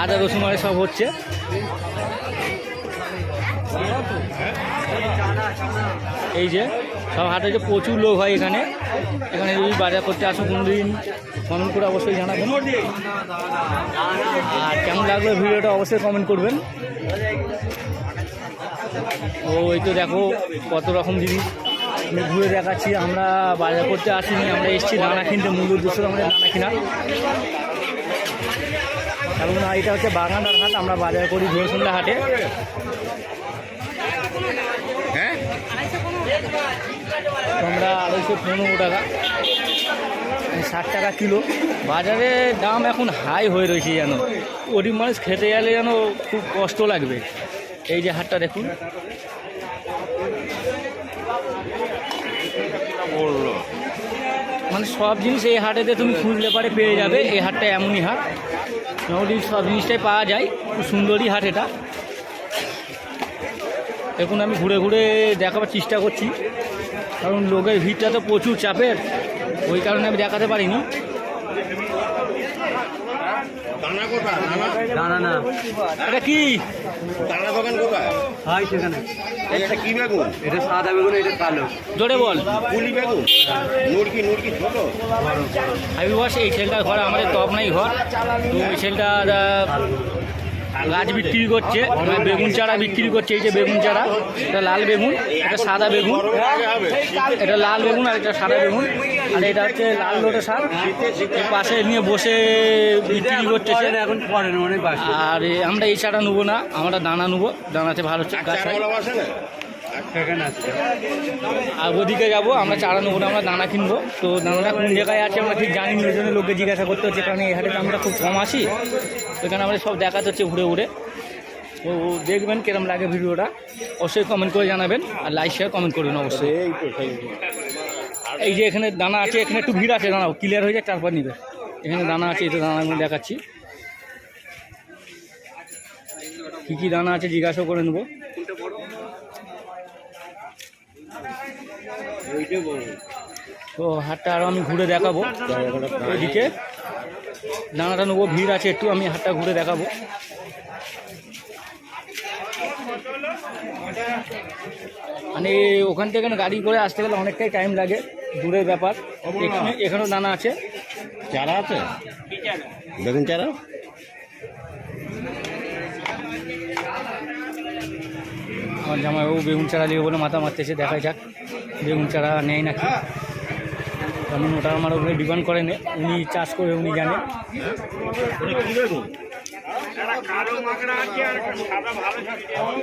আদা রসুন মানে সব হচ্ছে। এই যে সব হাটে হচ্ছে, প্রচুর লোক হয় এখানে। এখানে যদি বাজার করতে আসো কোনোদিন কমেন্ট করে অবশ্যই জানাবেন। আর কেমন লাগলো ভিডিওটা অবশ্যই কমেন্ট করবেন। ও এই তো দেখো কত রকম জিনিস আমি ঘুরে দেখাচ্ছি। আমরা বাজার করতে আসিনি, আমরা এসেছি দানা কিনতে। মূল উদ্দেশ্য আমাদের দানা কিনা, কারণ এটা হচ্ছে বাগানটার হাট। আমরা বাজার করি ঝোরসন্ধ্যা হাটে। হ্যাঁ, আমরা 215 টাকা, 60 টাকা কিলো। বাজারে দাম এখন হাই হয়ে রয়েছে, যেন গরিব মানুষ খেতে গেলে যেন খুব কষ্ট লাগবে। এই যে হাটটা দেখুন, মানে সব জিনিস এই হাটেতে তুমি খুঁজলে পারে পেয়ে যাবে। এই হাটটা এমনই হাট, মোটামুটি সব জিনিসটাই পাওয়া যায়। খুব সুন্দরই হাট এটা। এখন আমি ঘুরে ঘুরে দেখাবার চেষ্টা করছি, কারণ লোকের ভিড়টা তো প্রচুর চাপের, ওই কারণে আমি দেখাতে পারিনি। দানা না, এটা কি দানা দোকান কোথায়? হয় সেখানে। এটা কি বেগুন? এটা সাদা বেগুন, এটা কালো। জোরে বল। পুলি বেগুন, নুরকি নুরকি ছোট। আমি বস এই ছেলেটার ঘর, আমাদের টপ নাই ঘর। তো ওই ছেলেটা গাছ বিক্রি করছে, বেগুন চারা বিক্রি করছে। এই যে বেগুন চারা, এটা লাল বেগুন, এটা সাদা বেগুন। এটা লাল বেগুন আর এটা সাদা বেগুন। আর এটা হচ্ছে লাল লোটে শাক। এর পাশে নিয়ে বসে বিক্রি করতেছে। এখন পরে না, অনেক বাসি। আর আমরা এই চারা নেবো না, আমরা দানা নেবো। দানাতে ভালো গাছ হয়। সেখানে আছে। আর ওদিকে যাবো, আমরা চারা নেবো না, আমরা দানা কিনবো। তো দানাটা কোন জায়গায় আছে আমরা ঠিক জানি না, ওই জন্য লোককে জিজ্ঞাসা করতে হচ্ছে, কারণ এই হাটে আমরা খুব কম আসি। এখানে আমরা সব দেখাতে হচ্ছে ঘুরে ঘুরে। তো দেখবেন কিরম লাগে ভিডিওটা, অবশ্যই কমেন্ট করে জানাবেন। আর লাইক শেয়ার কমেন্ট করবেন অবশ্যই। এই যে এখানে দানা আছে, এখানে একটু ভিড় আছে, দাঁড়াও ক্লিয়ার হয়ে যায় তারপর নিবে। এখানে দানা আছে, এই তো দানাগুলো দেখাচ্ছি। কী কী দানা আছে জিজ্ঞাসা করে নেবো। তো হাটটা আরও আমি ঘুরে দেখাবো। ওইদিকে দানাটা নেবো, ভিড় আছে একটু, আমি হাটটা ঘুরে দেখাবো। মানে ওখান থেকে গাড়ি করে আসতে গেলে অনেকটাই টাইম লাগে, দূরের ব্যাপার। এখানেও দানা আছে, চারা আছে, বেগুন চারা। আমার জামাইবাবু বেগুন চারা নিয়ে বলে মাথা মারতেছে, দেখা যাক বেগুন চারা নেয় নাকি। তেমন ওটা আমার ওখানে ডিমান্ড করে নে, উনি চাষ করে উনি জানে।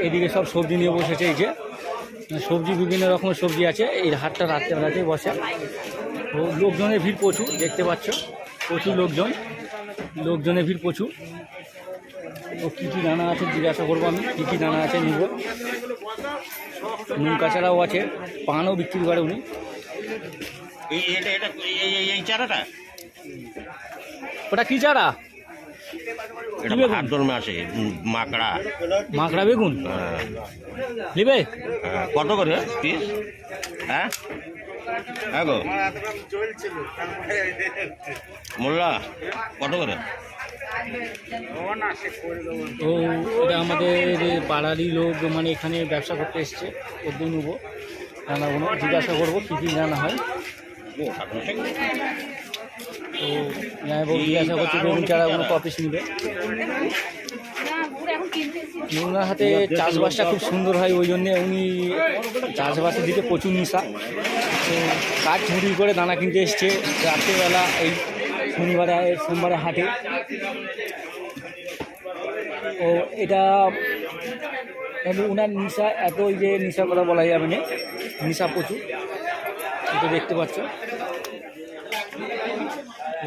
এদিকে সব সবজি নিয়ে বসেছে। এই যে সবজি, বিভিন্ন রকমের সবজি আছে। এই হাটটা রাত্রেবেলাতেই বসে। তো লোকজনের ভিড় প্রচুর, দেখতে পাচ্ছ, প্রচুর লোকজনের ভিড় প্রচুর। ও কী কী দানা আছে জিজ্ঞাসা করবো আমি, কী কী দানা আছে নিব। নুন কাঁচারাও আছে, পানও বিক্রি করে উনি। এই চারাটা, ওটা কী চারা? এটা ভাত ধর্মে আসে, মাকড়া বেগুন নিবে? কত করে পিস? হ্যাঁ হ্যাঁ গো মোল্লা, কত করে? তো এটা আমাদের পাড়ারই লোক, মানে এখানে ব্যবসা করতে এসছে, ওদের নেবো দানাগুলো। জিজ্ঞাসা করবো কী কী দানা হয়। তো জামাইবাবু জিজ্ঞাসা করছে বেগুন চারাগুলো ক পিস নিবে। ওনার হাতে চাষবাসটা খুব সুন্দর হয়, ওই জন্যে উনি চাষবাসের দিকে প্রচুর নেশা। তো কাজ ছুটি করে দানা কিনতে এসছে রাত্রেবেলা, এই সোমবারে হাটে। ও এটা ওনার নেশা এত, ওই যে নেশার কথা বলা যাবে না, নেশা প্রচুর। এটা দেখতে পাচ্ছ,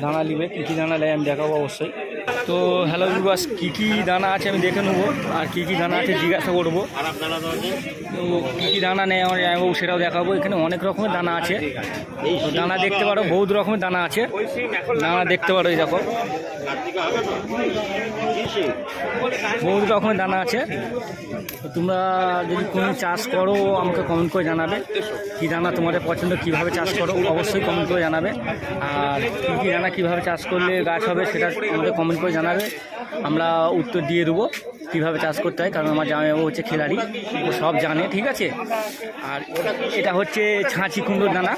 দানা নিবে। কী কী দানা নেয় আমি দেখাবো অবশ্যই। তো হ্যালো ভিউয়ার্স, কী কী দানা আছে আমি দেখে নেবো, আর কী কী দানা আছে জিজ্ঞাসা করবো। তো কী কী দানা নেয় আমার জামাইবাবু সেটাও দেখাবো। এখানে অনেক রকমের দানা আছে, তো দানা দেখতে পারো, বহুত রকমের দানা আছে। দানা দেখতে পারো, এই দেখো বহুত রকমের দানা আছে। তো তোমরা যদি কোনো চাষ করো আমাকে কমেন্ট করে জানাবে, কী দানা তোমাদের পছন্দ, কীভাবে চাষ করো অবশ্যই কমেন্ট করে জানাবে। আর কী কী দানা দানা কীভাবে চাষ করলে গাছ হবে সেটা আমাদের কমেন্ট করে জানাবে, আমরা উত্তর দিয়ে দেবো কীভাবে চাষ করতে হয়, কারণ আমার জামাইবাবু হচ্ছে খেলাড়ি, ও সব জানে, ঠিক আছে। আর এটা হচ্ছে ছাঁচি কুমড়োর দানা,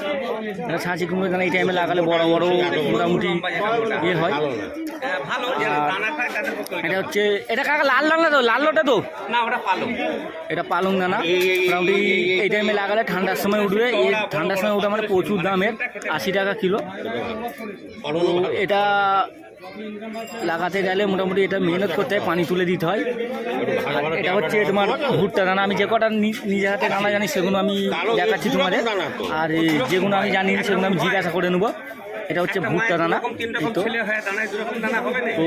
এটা ছাঁচি কুমড়োর দানা এই টাইমে লাগালে বড় বড় মোটামুটি ইয়ে হয়। এটা হচ্ছে এটা কাকা লাল দানা তো, লালটা তো না, ওটা পালং। এটা পালং দানা, মোটামুটি এই টাইমে লাগালে ঠান্ডার সময় উঠবে, এই ঠান্ডার সময় উঠে মানে প্রচুর দামের, 80 টাকা কিলো। তো এটা লাগাতে গেলে মোটামুটি এটা মেহনত করতে হয়, পানি তুলে দিতে হয়। এটা হচ্ছে তোমার ভুট্টা দানা, আমি যে কটা নিজে হাতে দানা জানি সেগুলো আমি দেখাচ্ছি তোমাদের, আর যেগুলো আমি জানি না সেগুলো আমি জিজ্ঞাসা করে নেবো। এটা হচ্ছে ভুট্টা দানা। তো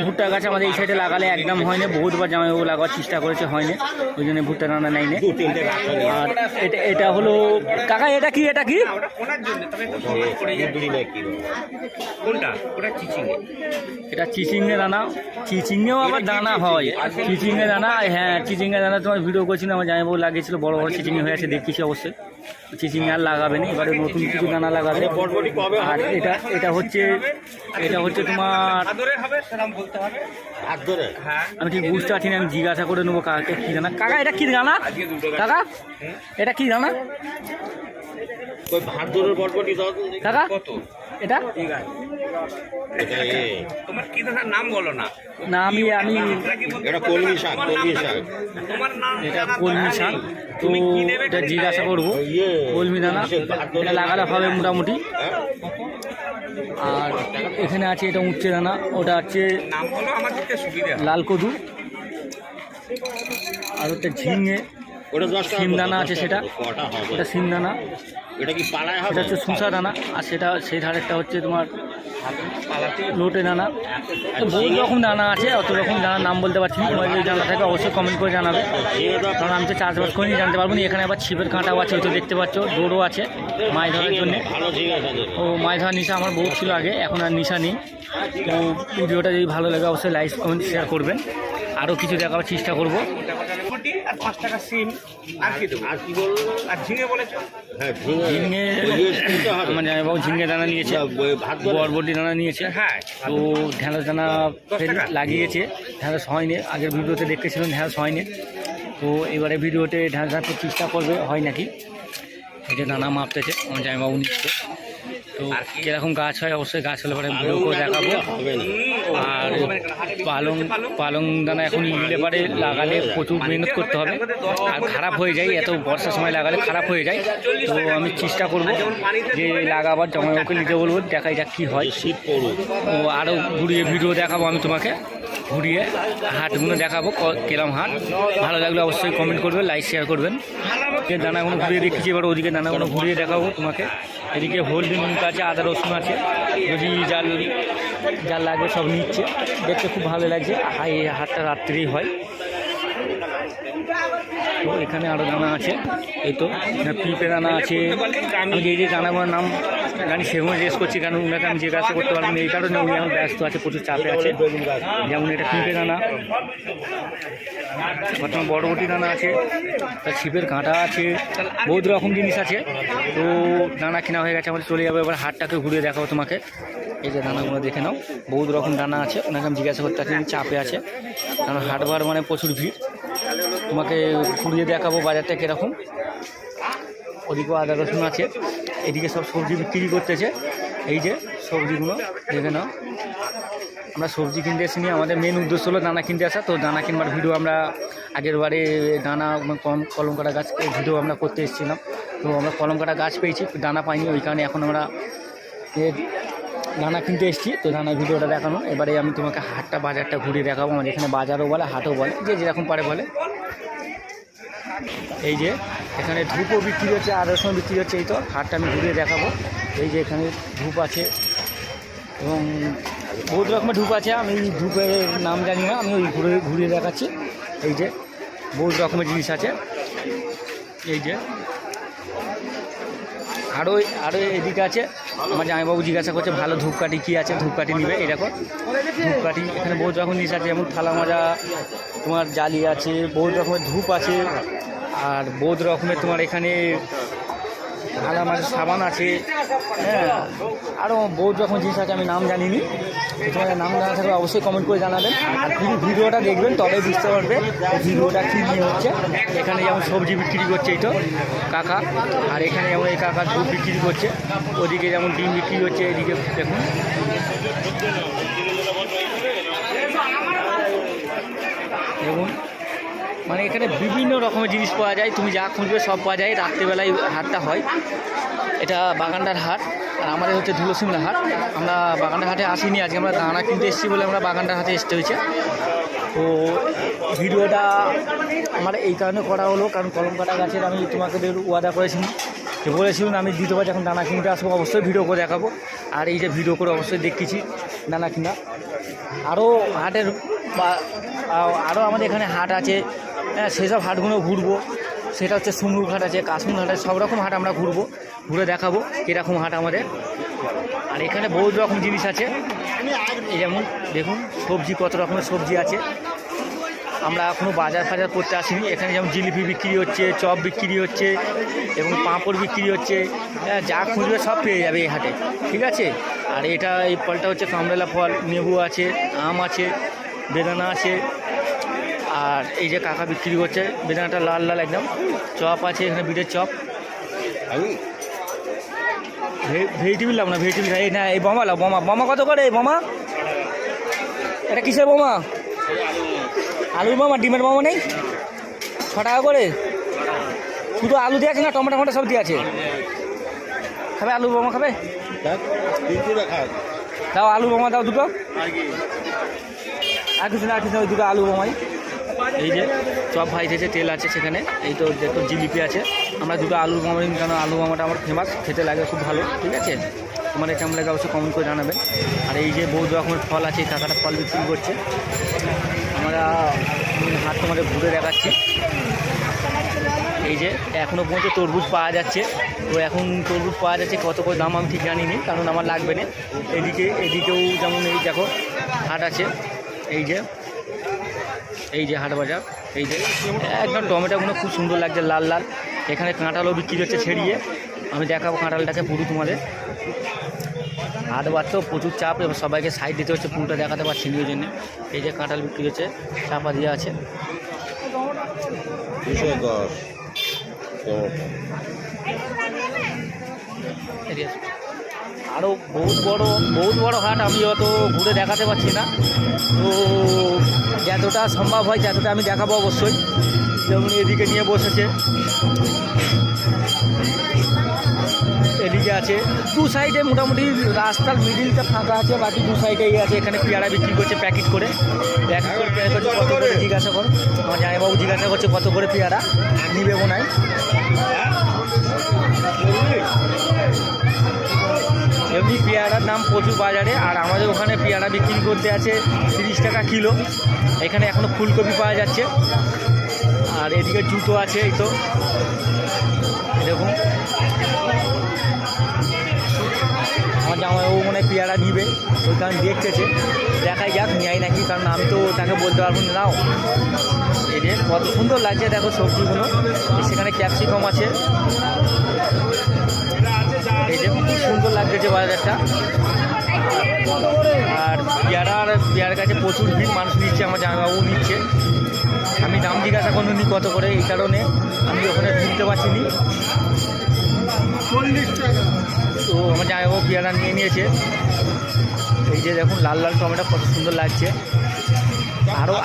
ভুট্টা গাছ আমাদের এই সাইডে লাগালে একদম হয় না, বহুতবার জামাইবাবু লাগাবার চেষ্টা করেছে, হয় না, ওই জন্য ভুট্টা দানা নেই না। আর এটা হলো কাকা, এটা কি এটা চিচিংয়ে দানা, চিচিংয়েও আবার দানা হয়, চিচিংয়ে দানা, হ্যাঁ চিচিংয়ে দানা তোমার ভিডিও করছি না, আমার জামাইবাবু লাগিয়েছিল, বড় বড় চিচিংয়ে হয়ে আছে দেখেছি অবশ্যই। চিচিংয়ে আর লাগাবে না, এবারে নতুন কিছু দানা লাগাবে। আর এটা হচ্ছে তোমার আমি ঠিক বুঝতে পারছি না, আমি জিজ্ঞাসা করে নেবো কাকাকে কি দানা। কাকা এটা কি দানা কাকা, এটা কি দানা কাকা, এটা তোমার কি দানার নাম বলো না? না আমি এটা কলমি শাক, এটা কলমি শাক, তো এটা জিজ্ঞাসা করবো। কলমি দানা এটা লাগালে হবে মোটামুটি। আর এখানে আছে এটা উচ্ছে দানা, ওটা হচ্ছে লাল কদু, আর ওটা ঝিঙে, সিম দানা আছে সেটা, ওটা সিম দানা, এটা কি পালায় এটা হচ্ছে শসা দানা, আর সেটা সেই ধারেরটা হচ্ছে তোমার লোটে দানা। তো বহু রকম দানা আছে, অত রকম দানার নাম বলতে পারছি না, তোমার যদি জানা থাকে অবশ্যই কমেন্ট করে জানাবে, কারণ আমি তো চাষবাস করিনি, জানতে পারবো না। এখানে আবার ছিপের কাঁটাও আছে, ওই তো দেখতে পাচ্ছ, ডোরও আছে মাছ ধরার জন্যে। ও মাছ ধরার নেশা আমার বহুত ছিল আগে, এখন আর নেশা নেই। তো ভিডিওটা যদি ভালো লাগে অবশ্যই লাইক কমেন্ট শেয়ার করবেন, আরও কিছু দেখাবার চেষ্টা করবো। আর 5 টাকা সিম, আর কি দেবো? আর কি বলবো? আর ঝিঙে বলেছো? হ্যাঁ, ঝিঙে মানে জামাইবাবু ঝিঙে দানা নিয়েছে, বরবটি দানা নিয়েছে, হ্যাঁ। তো ঢেঁড়স দানা লাগিয়েছে, ঢেঁড়স হয়নি, আগের ভিডিওতে দেখেছিলাম ঢেঁড়স হয়নি, তো এবারে ভিডিওতে ঢেঁড়স রাখতে চেষ্টা করবে হয় নাকি। এই যে দানা মাপতেছে আমার জামাইবাবু নিচ্ছে, তো কীরকম গাছ হয় অবশ্যই গাছ হলে পরে ভিডিও করে দেখাবো। আর পালং দানা এখন নিলে পারে লাগালে প্রচুর মেহনত করতে হবে, আর খারাপ হয়ে যায়, এত বর্ষার সময় লাগালে খারাপ হয়ে যায়। তো আমি চেষ্টা করব যে লাগাবার, জামাইবাবুকে নিতে বলবো, দেখাই যাক কী হয়। শীত পড়ুক, ও আরও ঘুরিয়ে ভিডিও দেখাবো আমি তোমাকে, ঘুরিয়ে হাটগুলো দেখাবো কেরাম হাট। ভালো লাগলে অবশ্যই কমেন্ট করবে, লাইক শেয়ার করবেন। যে দানাগুলো ঘুরিয়ে দেখেছি, এবার ওদিকে দানাগুলো ঘুরিয়ে দেখাবো তোমাকে। এদিকে হলদি লঙ্কা আছে, আদা রসুন আছে, যদি যার লাগবে সব নিচ্ছে, দেখতে খুব ভালো লাগছে। এই হাটটা রাত্রেই হয়। তো এখানে আরও দানা আছে, এই তো পিঁপে দানা আছে। আমি যে দানাগুলোর নাম জানি সেগুলো জিজ্ঞেস করছি, কারণ ওনাকে আমি জিজ্ঞাসা করতে পারবো না, এই কারণে উনি এখন ব্যস্ত আছে, প্রচুর চাপে আছে। যেমন এটা পিঁপে দানা, বর্তমানে বড়বটি দানা আছে, তার ছিপের কাঁটা আছে, বহুত রকম জিনিস আছে। তো দানা কেনা হয়ে গেছে, আমাদের চলে যাবো এবার হাটটাকে ঘুরিয়ে দেখাবো তোমাকে। এই যে দানাগুলো দেখে নাও, বহুত রকম দানা আছে, ওনাকে আমি জিজ্ঞাসা করতে পারছি, চাপে আছে, কারণ হাটবার মানে প্রচুর ভিড়। তোমাকে ঘুরিয়ে দেখাবো বাজারটা কীরকম। ওদিকেও আদা রসুন আছে, এদিকে সব সবজি বিক্রি করতেছে। এই যে সবজিগুলো দেখে নাও, আমরা সবজি কিনতে এসেছি, আমাদের মেন উদ্দেশ্য হলো দানা কিনতে আসা। তো দানা কিনবার ভিডিও আমরা আগের বারে দানা কলম কাটা গাছ ভিডিও আমরা করতে এসেছিলাম, তো আমরা কলম কাটা গাছ পেয়েছি, দানা পাইনি, ওই কারণে এখন আমরা দানা কিনতে এসেছি। তো দানার ভিডিওটা দেখানো, এবারে আমি তোমাকে হাটটা বাজারটা ঘুরিয়ে দেখাবো। আমাদের এখানে বাজারও বলে, হাটও বলে, যে যেরকম পারে বলে। এই যে এখানে ধূপও বিক্রি হচ্ছে, আদার সময় বিক্রি হচ্ছে, এই তো হাটটা আমি ঘুরিয়ে দেখাবো। এই যে এখানে ধূপ আছে এবং বহুত রকমের ধূপ আছে, আমি ধূপের নাম জানি না, আমি ওই ঘুরিয়ে দেখাচ্ছি। এই যে বহুত রকমের জিনিস আছে। এই যে আরও এদিকে আছে, আমার জামাইবাবু জিজ্ঞাসা করছে ভালো ধূপকাঠি কী আছে, ধূপকাঠি নিবে। এই দেখো ধূপকাঠি, এখানে বহুত রকম জিনিস আছে, যেমন থালা মাজা, তোমার জালি আছে, বহুত রকমের ধূপ আছে, আর বহুত রকমের তোমার এখানে ভালো মানে সাবান আছে, হ্যাঁ, আরও বহুত রকম জিনিস আছে, আমি নাম জানিনি। তোমাদের নাম জানা থাকলে অবশ্যই কমেন্ট করে জানাবেন। আর ভিডিওটা দেখবেন তবে বুঝতে পারবে ভিডিওটা কী নিয়ে হচ্ছে। এখানে যেমন সবজি বিক্রি করছে এই তো কাকা, আর এখানে যেমন এই কাকা দুধ বিক্রি করছে, ওদিকে যেমন ডিম বিক্রি করছে, এদিকে দেখুন। দেখুন মানে এখানে বিভিন্ন রকমের জিনিস পাওয়া যায়, তুমি যা খুঁজবে সব পাওয়া যায়। রাত্রিবেলায় হাটটা হয়, এটা বাগানটার হাট, আর আমাদের হচ্ছে ধুলোসিমলা হাট। আমরা বাগানটার হাটে আসিনি, আজকে আমরা দানা কিনতে এসেছি বলে আমরা বাগানটার হাটে আসতে হয়েছে। তো ভিডিওটা আমার এই কারণে করা হলো, কারণ কলম কাটা গাছের আমি তোমাকে ওয়াদা করেছিলাম, যে বলেছিলাম আমি দ্বিতীয়বার যখন দানা কিনতে আসবো অবশ্যই ভিডিও করে দেখাবো। আর এই যে ভিডিও করে অবশ্যই দেখতেছি দানা কিনা। আরও হাটের আরও আমাদের এখানে হাট আছে, হ্যাঁ, সেসব হাটগুলো ঘুরবো। সেটা হচ্ছে সুমরুর হাট আছে, কাশ্মীর হাট আছে, সব রকম হাট আমরা ঘুরবো, ঘুরে দেখাবো কীরকম হাট আমাদের। আর এখানে বহু রকম জিনিস আছে, এই যেমন দেখুন সবজি, কত রকমের সবজি আছে। আমরা এখনও বাজার ফাজার করতে আসিনি। এখানে যেমন জিলিপি বিক্রি হচ্ছে, চপ বিক্রি হচ্ছে এবং পাঁপড় বিক্রি হচ্ছে, যা খুঁজবে সব পেয়ে যাবে এই হাটে, ঠিক আছে। আর এটা এই ফলটা হচ্ছে কামড়েলা ফল, লেবু আছে, আম আছে, বেদানা আছে। আর এই যে কাকা বিক্রি করছে বেদানাটা লাল লাল একদম, চপ আছে এখানে, বিটের চপ। ভেজিটেবিল লাভ না, ভেজিটেবিল এই না, এই বোমা লাভ, বোমা কত করে? এই বোমা এটা কিসের বোমা? আলুর বোমা, ডিমের বোমা নেই? 6 টাকা করে শুধু আলু দিয়ে আছে না টমেটো ফমেটো সব দিয়ে আছে? খাবে আলুর বোমা? খাবে? দাও আলুর বোমা দাও দুটো, আর কিছু না, আর কিছু ওই দুটো আলু বোমাই। এই যে চপ ভাইতেছে, তেল আছে সেখানে। এই তো দেখো জিলিপি আছে। আমরা দুটো আলুর বোমা নিই, কারণ আলু বোমাটা আমার ফেমাস, খেতে লাগে খুব ভালো, ঠিক আছে। তোমাদের কেমন লাগে অবশ্যই কমেন্ট করে জানাবেন। আর এই যে বহু রকমের ফল আছে, এই কাকাটা ফল বিক্রি করছে। আমরা হাট তোমাদের ঘুরে দেখাচ্ছি। এই যে এখনও পর্যন্ত তরমুজ পাওয়া যাচ্ছে, তো এখন তরমুজ পাওয়া যাচ্ছে, কত করে দাম আমি ঠিক জানিনি, কারণ আমার লাগবে না। এদিকেও যেমন এই দেখো হাট আছে, এই যে হাট বাজার। এই যে একদম টমেটোগুলো খুব সুন্দর লাগছে, লাল লাল। এখানে কাঁঠালও বিক্রি হচ্ছে ছেড়িয়ে, আমি দেখাবো কাঁঠালটাকে পুরো তোমাদের। হাট বাড়তেও প্রচুর চাপ, এবার সবাইকে সাইড দিতে হচ্ছে, পুরোটা দেখাতে পারছি না ওই জন্য। এই যে কাঁঠাল বিক্রি হচ্ছে, চাপা দিয়ে আছে। আরও বহুত বড় হাট, আমি অত ঘুরে দেখাতে পারছি না, তো যতটা সম্ভব হয় ততটা আমি দেখাবো অবশ্যই। যেমন এদিকে নিয়ে বসেছে, এদিকে আছে, দু সাইডে মোটামুটি রাস্তার মিডিলটা ফাঁকা আছে, বাকি দু সাইডেই আছে। এখানে পেয়ারা বিক্রি করছে প্যাকেট করে, কত করে জিজ্ঞাসা করো, আমার জামাইবাবু জিজ্ঞাসা করছে কত করে পেয়ারা নিবে মনে হয়। এমনি পেয়ারার দাম প্রচুর বাজারে, আর আমাদের ওখানে পেয়ারা বিক্রি করতে আছে 30 টাকা কিলো। এখানে এখনও ফুলকপি পাওয়া যাচ্ছে। আর এদিকে জুতো আছে, এই তো দেখুন আমার জামাইবাবু মনে হয় পেয়ারা নিবে, ওই কারণ দেখতেছে, দেখাই যাক নেয় নাকি, কারণ আমি তো তাকে বলতে পারবো না। নাও, এই যে কত সুন্দর লাগছে দেখো সবজিগুলো। সেখানে ক্যাপসিকাম আছে, এই যে খুব সুন্দর লাগছে বাজারটা। আর পেয়ারার কাছে প্রচুর ভিড়, মানুষ নিচ্ছে, আমার জামাইবাবু নিচ্ছে। আমি দাম জিজ্ঞাসা করিনি কত করে, এই কারণে আমি ওখানে ঢুকতে পারছিনি। তো আমার জামাইবাবু পেয়ারা নিয়ে নিয়েছে। এই যে দেখুন লাল লাল টমেটো কত সুন্দর লাগছে।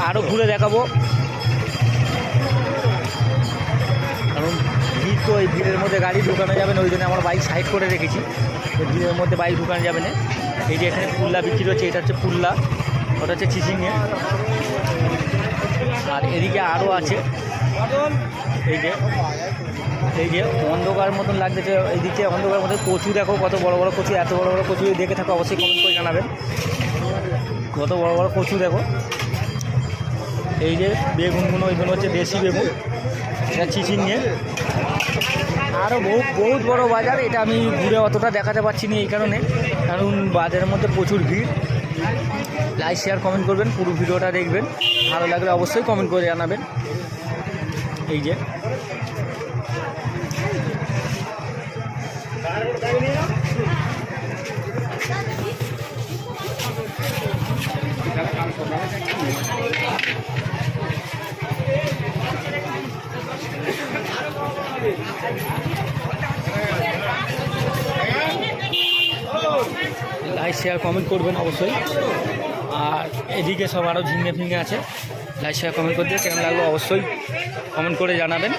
আরও ঘুরে দেখাবো, কারণ ভিড় তো, এই ভিড়ের মধ্যে গাড়ি ঢুকানো যাবে না, ওই জন্য আমার বাইক সাইড করে রেখেছি, ভিড়ের মধ্যে বাইক ঢুকানো যাবে না। এই যে এখানে পুল্লা বিক্রি হচ্ছে, এটা হচ্ছে পুল্লা, ওটা হচ্ছে চিচিংয়ে। আর এদিকে আরও আছে, এই যে অন্ধকার মতন লাগতেছে, এইদিকে অন্ধকার মধ্যে কচু দেখো, কত বড় বড় কচু, এত বড় বড় কচু দেখে থাকো অবশ্যই কমেন্ট করে জানাবেন, কত বড় বড় কচু দেখো। এই যে বেগুনগুলো, ওইগুলো হচ্ছে দেশি বেগুন, এটা চিচিংয়ে। আরও বহুত বড় বাজার, এটা আমি ঘুরে অতটা দেখাতে পারছি না এই কারণে, কারণ বাজারের মধ্যে প্রচুর ভিড়। লাইক শেয়ার কমেন্ট করবেন, পুরো ভিডিওটা দেখবেন, ভালো লাগলে অবশ্যই কমেন্ট করে জানাবেন। এই যে লাইক শেয়ার কমেন্ট করবেন অবশ্যই। আর এদিকে সব আরও ঝিঙে ফিঙে আছে, লাইক শেয়ার কমেন্ট করে দিয়ে কেমন লাগলো অবশ্যই কমেন্ট করে জানাবেন।